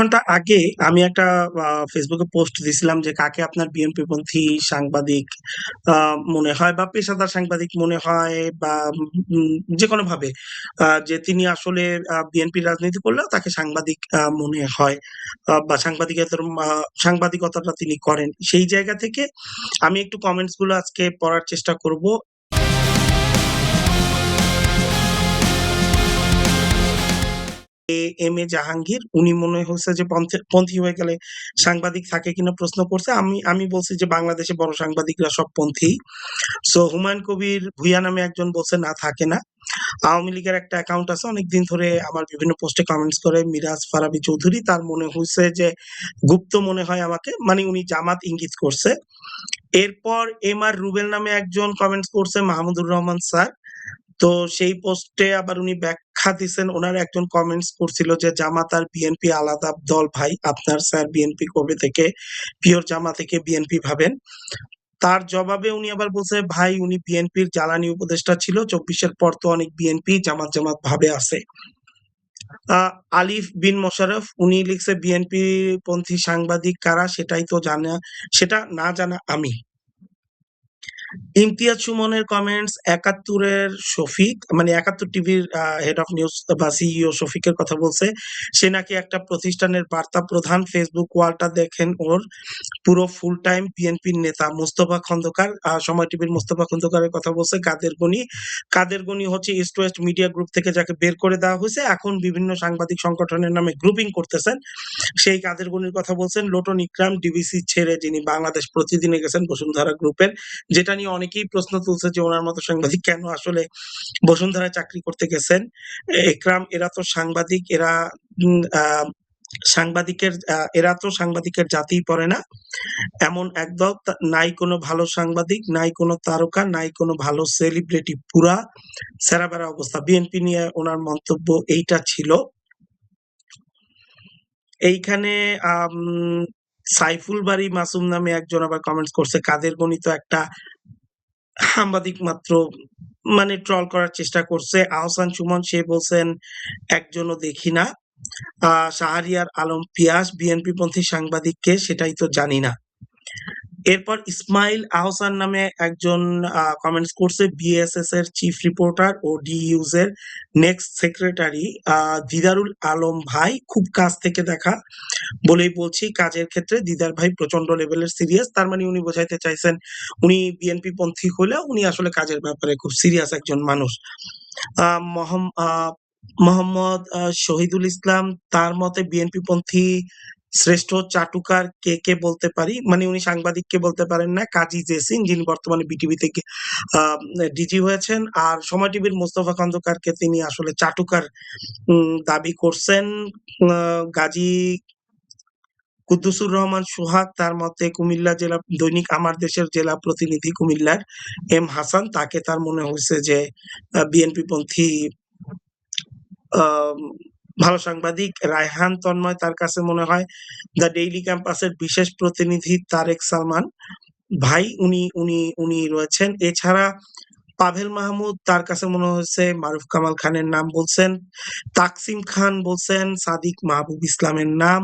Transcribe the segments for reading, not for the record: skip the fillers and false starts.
ঘন্টা আগে আমি একটা ফেসবুকে পোস্ট দিছিলাম যে কাকে আপনার বিএনপিপন্থী সাংবাদিক মনে হয় বা পেশাদার সাংবাদিক মনে হয় বা যেকোনোভাবে যে তিনি আসলে বিএনপির রাজনীতি করলেও তাকে সাংবাদিক মনে হয় বা সাংবাদিকতাটা তিনি করেন। সেই জায়গা থেকে আমি একটু কমেন্টস গুলো আজকে পড়ার চেষ্টা করব। এম এ জাহাঙ্গীর উনি মনে হচ্ছে যে পন্থী হয়ে গেলে সাংবাদিক থাকে কিনা প্রশ্ন করছে। আমি বলছি যে বাংলাদেশে বড় সাংবাদিকরা সব পন্থী। সো হুমায়ুন কবির ভূঁইয়া নামে একজন বলছে না থাকে না। আওয়ামী লীগের একটা অ্যাকাউন্ট আছে অনেকদিন ধরে আমার বিভিন্ন পোস্টে কমেন্টস করে মিরাজ ফারাবী চৌধুরী, তার মনে হয়েছে যে গুপ্ত মনে হয় আমাকে, মানে উনি জামাত ইঙ্গিত করছে। এরপর এম আর রুবেল নামে একজন কমেন্টস করছে মাহমুদুর রহমান স্যার। তো সেই পোস্টে আবার উনি ব্যাখ্যা দিছেন, ওনার একজন কমেন্টস করছিল যে জামাত আর বিএনপি আলাদা দল ভাই, আপনার স্যার বিএনপি কবে থেকে পিওর জামা থেকে বিএনপি ভাবেন। তার জবাবে উনি আবার বলছে ভাই উনি বিএনপির জ্বালানি উপদেষ্টা ছিল, ২৪-এর পর তো অনেক বিএনপি জামাত জামাত ভাবে আছে। আলিফ বিন মোশাররফ উনি লিখছে বিএনপি পন্থী সাংবাদিক কারা সেটাই তো জানা, সেটা না জানা আমি। ইমতিয়াজ সুমনের কমেন্টস ৭১ এর শফিক, মানে ৭১ টিভির হেড অফ নিউজ বা সিইও শফিকের কথা বলছে। সে নাকি একটা প্রতিষ্ঠানের বার্তা প্রধান, ফেসবুক ওয়ালটা দেখেন ওর, পুরো ফুল টাইম বিএনপির নেতা। মোস্তফা খন্দকার, সময় টিভির মোস্তফা খন্দকারের কথা বলছে। কাদের গনি হচ্ছে ইস্ট ওয়েস্ট মিডিয়া গ্রুপ থেকে যাকে বের করে দেওয়া হয়েছে, এখন বিভিন্ন সাংবাদিক সংগঠনের নামে গ্রুপিং করতেছেন, সেই কাদের গনির কথা বলছেন। লোটন ইকরাম ডিবিসি ছেড়ে যিনি বাংলাদেশ প্রতিদিনে গেছেন বসুন্ধরা গ্রুপের, যেটা নিয়ে অনেকেই প্রশ্ন তুলছে যে ওনার মতো সাংবাদিক কেন আসলে বসুন্ধরায় চাকরি করতে গেছেন। একরাম এরা তো সাংবাদিক, এরা এরা তো সাংবাদিকের জাতিই পড়ে না। এমন একদল নাই কোনো ভালো সাংবাদিক, নাই কোনো তারকা, নাই কোনো ভালো সেলিব্রিটি, পুরা ছেঁড়া-বেড়া অবস্থা। বিএনপি নিয়ে ওনার মন্তব্য এইটা ছিল। এইখানে আম সাইফুল বারী মাসুম নামে একজন আবার কমেন্টস করছে কাদের গণিত একটা সাংবাদিক মাত্র, মানে ট্রল করার চেষ্টা করছে। আহসান সুমন সে বলছেন একজনও দেখি না। শাহরিয়ার আলম পিয়াস বিএনপি পন্থী সাংবাদিককে সেটাই তো জানি না। এরপর ইসমাইল আহসান নামে একজন কমেন্টস করছে বিএসএস এর চিফ রিপোর্টার ও ডিইউজ এর নেক্সট সেক্রেটারি দিদারুল আলম ভাই, খুব কাছ থেকে দেখা বলেই বলছি, কাজের ক্ষেত্রে দিদার ভাই প্রচন্ড লেভেলের সিরিয়াস। তার মানে উনি বোঝাইতে চাইছেন উনি বিএনপি পন্থী হলেও উনি আসলে কাজের ব্যাপারে খুব সিরিয়াস একজন মানুষ। মোহাম্মদ শহীদুল ইসলাম, তার মতে বিএনপি পন্থী শ্রেষ্ঠ চাটুকার কে বলতে পারি, মানে উনি সাংবাদিককে বলতে পারেন না, কাজী জেসিন যিনি বর্তমানে বিটিভি থেকে ডিজি হয়েছেন। আর সময় টিভির মোস্তফা খন্দকারকে তিনি আসলে চাটুকার দাবি করছেন। গাজী কুদ্দুসুর রহমান সোহাগ, তার মতে কুমিল্লা জেলা দৈনিক আমার দেশের জেলা প্রতিনিধি কুমিল্লার এম হাসান, তাকে তার মনে হয়েছে যে বিএনপি পন্থী ভালো সাংবাদিক। রায়হান তন্ময়, তার কাছে মনে হয় দ্য ডেইলি ক্যাম্পাসের বিশেষ প্রতিনিধি তারেক সালমান ভাই উনি উনি উনি রয়েছেন। এছাড়া পাভেল মাহমুদ, তার কাছে মনে হয়েছে মারুফ কামাল খানের নাম বলছেন। তাকসিম খান বলছেন সাদিক মাহবুব ইসলামের নাম।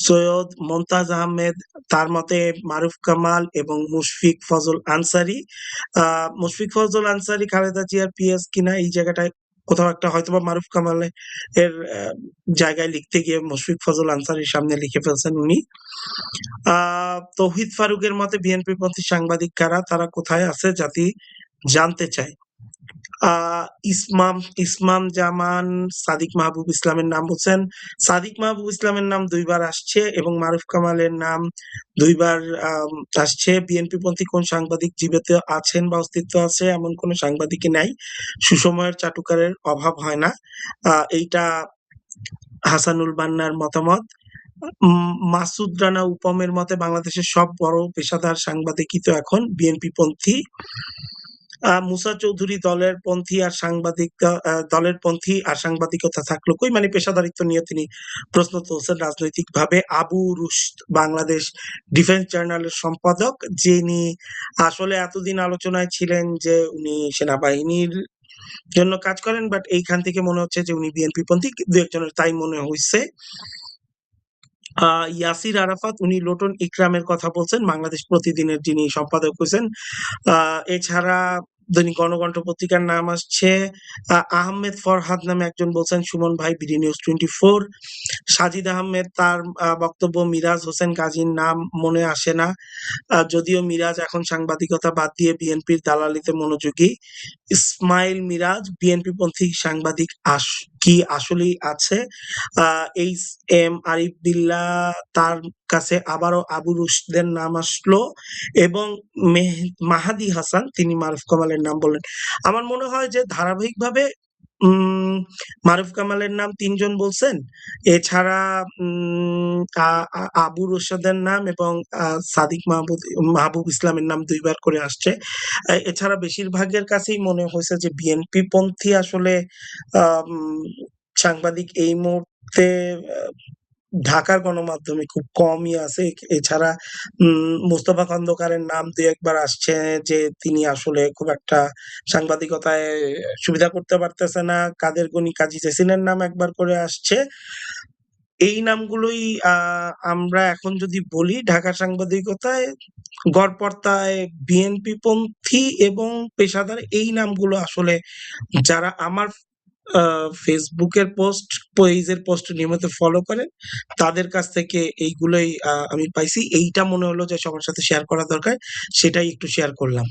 সৈয়দ মমতাজ আহমেদ, তার মতে মারুফ কামাল এবং মুশফিক ফজল আনসারী খালেদা জিয়ার পিএস কিনা, এই জায়গাটায় কোথাও একটা হয়তোবা মারুফ কামাল এর জায়গায় লিখতে গিয়ে মুশফিক ফজল আনসারীর সামনে লিখে ফেলছেন উনি। তৌহিদ ফারুকের মতে বিএনপি পন্থী সাংবাদিক কারা, তারা কোথায় আছে জাতি জানতে চায়। ইসমাম জামান সাদিক মাহবুব ইসলামের নাম বলছেন। সাদিক মাহবুব ইসলামের নাম ২ বার আসছে এবং মারুফ কামালের নাম ২ বার আসছে। বিএনপি পন্থী কোন সাংবাদিক জীবিত আছেন বা অস্তিত্ব আছে এমন কোন সাংবাদিকই নাই। সুসময়ের চাটুকারের অভাব হয় না। এইটা হাসানুল বান্নার মতামত। মাসুদ রানা উপমের মতে বাংলাদেশের সব বড় পেশাদার সাংবাদিকই তো এখন বিএনপি পন্থী। মুসা চৌধুরী দলের পন্থী আর সাংবাদিকতা থাকলো কই, মানে পেশাদারিত্ব নিয়ে তিনি প্রশ্ন তুলছেন রাজনৈতিকভাবে। আবু রুশদ বাংলাদেশ ডিফেন্স জার্নালের সম্পাদক, যিনি আসলে এতদিন আলোচনায় ছিলেন যে উনি সেনাবাহিনীর জন্য কাজ করেন। বাট এইখান থেকে মনে হচ্ছে যে উনি বিএনপিপন্থী ২-১ জনের তাই মনে হইছে। ইয়াসির আরাফাত উনি লোটন ইকরামের কথা বলছেন, বাংলাদেশ প্রতিদিনের যিনি সম্পাদক হইছেন। আ এছাড়া দৈনিক গণকণ্ঠ পত্রিকার নাম আসছে আহমেদ ফরহাদ নামে একজন বলছেন, সুমন ভাই বিডি নিউজ 24। সাজিদ আহমেদ তার বক্তব্য, মিরাজ হোসেন গাজীর নাম মনে আসে না। যদিও মিরাজ এখন সাংবাদিকতা বাদ দিয়ে বিএনপির দালালিতে মনোযোগী। ইসমাইল মিরাজ বিএনপিপন্থী সাংবাদিক কি আসলেই আছে? আ এইচ এম আরিফ বিল্লাহ তার কাছে আবারও আবু রুশদের নাম আসলো এবং মাহাদি হাসান তিনি মারুফ কামালের নাম বললেন। আমার মনে হয় যে ধারাবাহিকভাবে উম মারুফ কামালের নাম ৩ জন বলছেন। এছাড়া উম আ আ আবু রুশদের নাম এবং সাদিক মাহবুব ইসলামের নাম ২ বার করে আসছে। এছাড়া বেশিরভাগের কাছেই মনে হইছে যে বিএনপি পন্থী আসলে আম সাংবাদিক এই মুহূর্তে আ ঢাকার গণমাধ্যমে খুব কমই আছে। এছাড়া মোস্তফা খন্দকারের নাম ২-১ বার আসছে যে তিনি আসলে খুব একটা সাংবাদিকতায় সুবিধা করতে পারতেছে না। কাদের গনি কাজী জেসিনের নাম একবার করে আসছে। এই নামগুলোই আমরা এখন যদি বলি ঢাকা সাংবাদিকতায় গড়পড়তায় বিএনপিপন্থী এবং পেশাদার এই নামগুলো আসলে যারা আমার আ ফেসবুকের পোস্ট, পেজের পোস্ট নিয়মিত ফলো করেন, তাদের কাছ থেকে এইগুলোই আমি পাইছি। এইটা মনে হলো যে সবার সাথে শেয়ার করা দরকার। সেটাই একটু শেয়ার করলাম।